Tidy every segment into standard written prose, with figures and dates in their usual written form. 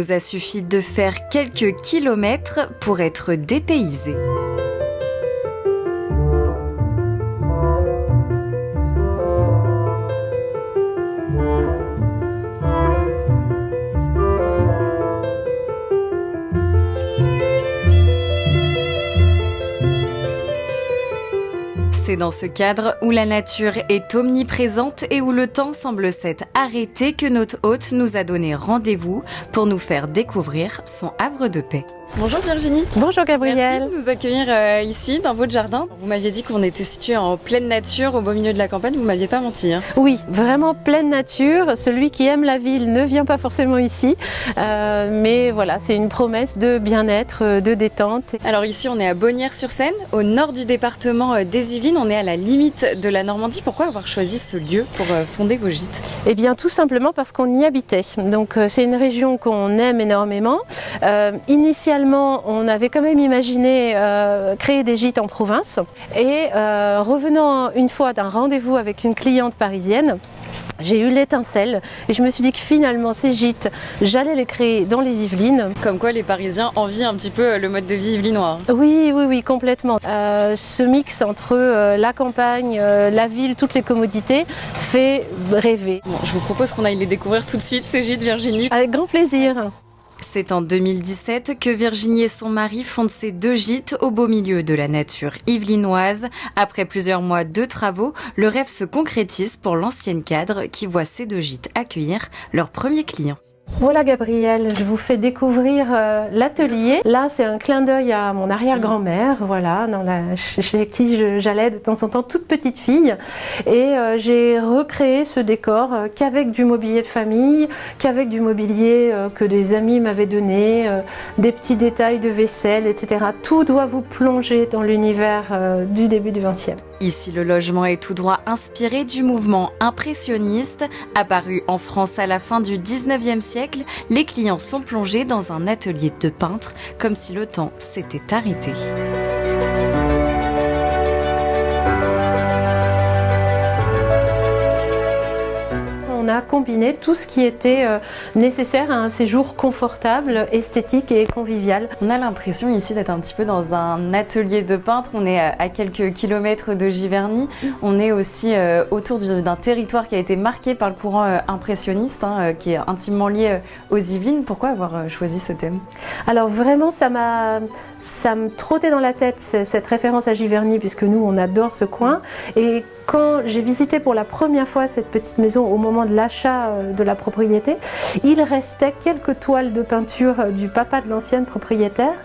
nous a suffi de faire quelques kilomètres pour être dépaysés. C'est dans ce cadre où la nature est omniprésente et où le temps semble s'être arrêté que notre hôte nous a donné rendez-vous pour nous faire découvrir son havre de paix. Bonjour Virginie. Bonjour Gabrielle. Merci de nous accueillir ici dans votre jardin. Vous m'aviez dit qu'on était situé en pleine nature, au beau milieu de la campagne, vous m'aviez pas menti. Oui, vraiment pleine nature. Celui qui aime la ville ne vient pas forcément ici, mais voilà, c'est une promesse de bien-être, de détente. Alors ici on est à Bonnières-sur-Seine, au nord du département des Yvelines, on est à la limite de la Normandie. Pourquoi avoir choisi ce lieu pour fonder vos gîtes? Eh bien tout simplement parce qu'on y habitait. Donc c'est une région qu'on aime énormément. Initialement, on avait quand même imaginé créer des gîtes en province et revenant une fois d'un rendez-vous avec une cliente parisienne, j'ai eu l'étincelle et je me suis dit que finalement ces gîtes, j'allais les créer dans les Yvelines. Comme quoi les Parisiens envient un petit peu le mode de vie yvelinois. Oui, complètement. Ce mix entre la campagne, la ville, toutes les commodités fait rêver. Bon, je vous propose qu'on aille les découvrir tout de suite, ces gîtes, Virginie. Avec grand plaisir. C'est en 2017 que Virginie et son mari fondent ces deux gîtes au beau milieu de la nature yvelinoise. Après plusieurs mois de travaux, le rêve se concrétise pour l'ancienne cadre qui voit ces deux gîtes accueillir leurs premiers clients. Voilà Gabrielle, je vous fais découvrir l'atelier. Là, c'est un clin d'œil à mon arrière-grand-mère, voilà, chez qui j'allais de temps en temps toute petite fille. Et j'ai recréé ce décor qu'avec du mobilier de famille, qu'avec du mobilier que des amis m'avaient donné, des petits détails de vaisselle, etc. Tout doit vous plonger dans l'univers du début du XXe. Ici, le logement est tout droit inspiré du mouvement impressionniste. Apparu en France à la fin du 19e siècle, les clients sont plongés dans un atelier de peintre, comme si le temps s'était arrêté. On a combiné tout ce qui était nécessaire à un séjour confortable, esthétique et convivial. On a l'impression ici d'être un petit peu dans un atelier de peintre. On est à quelques kilomètres de Giverny. On est aussi autour d'un territoire qui a été marqué par le courant impressionniste, qui est intimement lié aux Yvelines. Pourquoi avoir choisi ce thème? Alors vraiment, ça me trottait dans la tête cette référence à Giverny, puisque nous, on adore ce coin. Et quand j'ai visité pour la première fois cette petite maison au moment de l'achat de la propriété, il restait quelques toiles de peinture du papa de l'ancienne propriétaire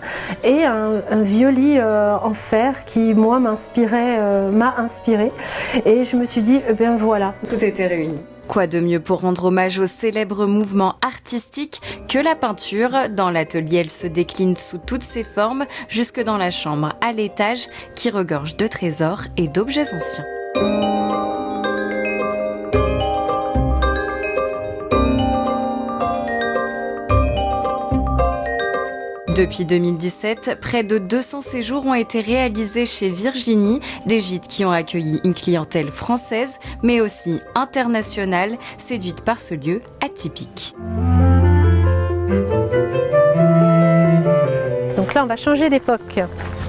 et un vieux lit en fer qui, moi, m'a inspiré. Et je me suis dit, eh bien voilà. Tout était réuni. Quoi de mieux pour rendre hommage au célèbre mouvement artistique que la peinture? Dans l'atelier, elle se décline sous toutes ses formes, jusque dans la chambre à l'étage qui regorge de trésors et d'objets anciens. Depuis 2017, près de 200 séjours ont été réalisés chez Virginie, des gîtes qui ont accueilli une clientèle française, mais aussi internationale, séduite par ce lieu atypique. Donc là, on va changer d'époque.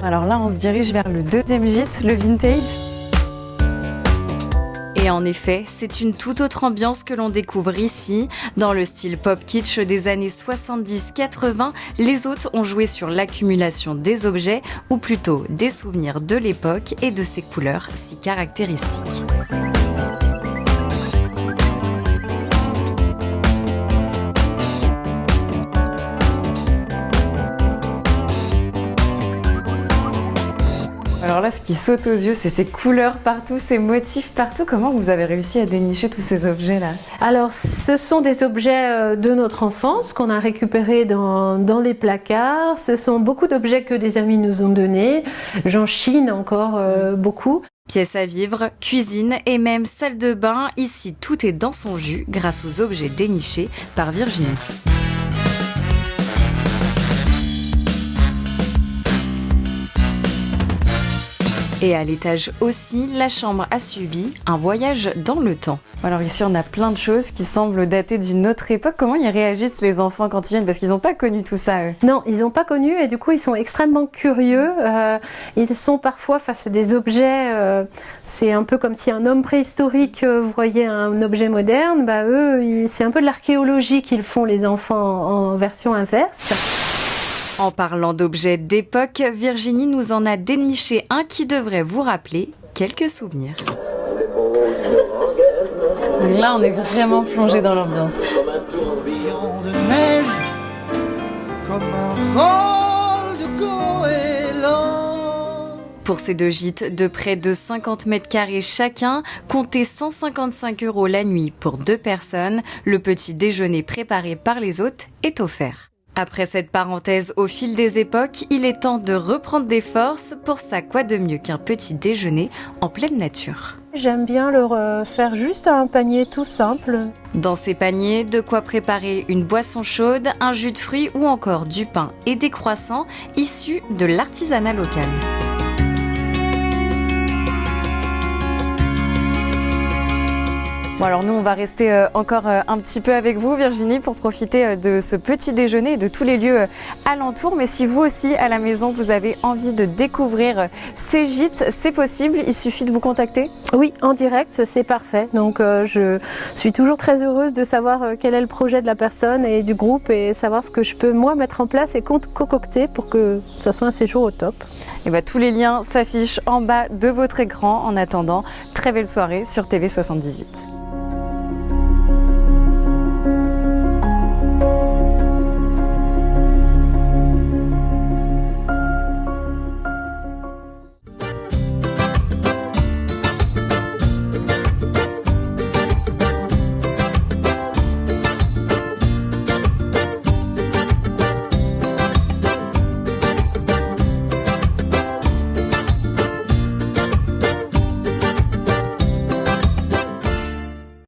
Alors là, on se dirige vers le deuxième gîte, le vintage. Et en effet, c'est une toute autre ambiance que l'on découvre ici. Dans le style pop kitsch des années 70-80, les hôtes ont joué sur l'accumulation des objets, ou plutôt des souvenirs de l'époque et de ses couleurs si caractéristiques. Alors là, ce qui saute aux yeux, c'est ces couleurs partout, ces motifs partout. Comment vous avez réussi à dénicher tous ces objets-là? Alors, ce sont des objets de notre enfance qu'on a récupérés dans les placards. Ce sont beaucoup d'objets que des amis nous ont donnés. J'en chine encore beaucoup. Pièces à vivre, cuisine et même salle de bain. Ici, tout est dans son jus grâce aux objets dénichés par Virginie. Et à l'étage aussi, la chambre a subi un voyage dans le temps. Alors ici, on a plein de choses qui semblent dater d'une autre époque. Comment ils réagissent les enfants quand ils viennent? Parce qu'ils n'ont pas connu tout ça, eux. Non, ils n'ont pas connu et du coup, ils sont extrêmement curieux. Ils sont parfois face à des objets. C'est un peu comme si un homme préhistorique voyait un objet moderne. Bah, eux, c'est un peu de l'archéologie qu'ils font, les enfants, en version inverse. En parlant d'objets d'époque, Virginie nous en a déniché un qui devrait vous rappeler quelques souvenirs. Là, on est vraiment plongé dans l'ambiance. Comme un tourbillon de neige, comme un vol de goéland. Pour ces 2 gîtes de près de 50 mètres carrés chacun, comptez 155 € la nuit pour 2 personnes. Le petit déjeuner préparé par les hôtes est offert. Après cette parenthèse au fil des époques, il est temps de reprendre des forces. Pour ça, quoi de mieux qu'un petit déjeuner en pleine nature? J'aime bien leur faire juste un panier tout simple. Dans ces paniers, de quoi préparer une boisson chaude, un jus de fruits ou encore du pain et des croissants issus de l'artisanat local. Bon, alors nous, on va rester encore un petit peu avec vous, Virginie, pour profiter de ce petit déjeuner et de tous les lieux alentours. Mais si vous aussi, à la maison, vous avez envie de découvrir ces gîtes, c'est possible, il suffit de vous contacter? Oui, en direct, c'est parfait. Donc je suis toujours très heureuse de savoir quel est le projet de la personne et du groupe et savoir ce que je peux, moi, mettre en place et concocter pour que ça soit un séjour au top. Et bah, tous les liens s'affichent en bas de votre écran. En attendant, très belle soirée sur TV78.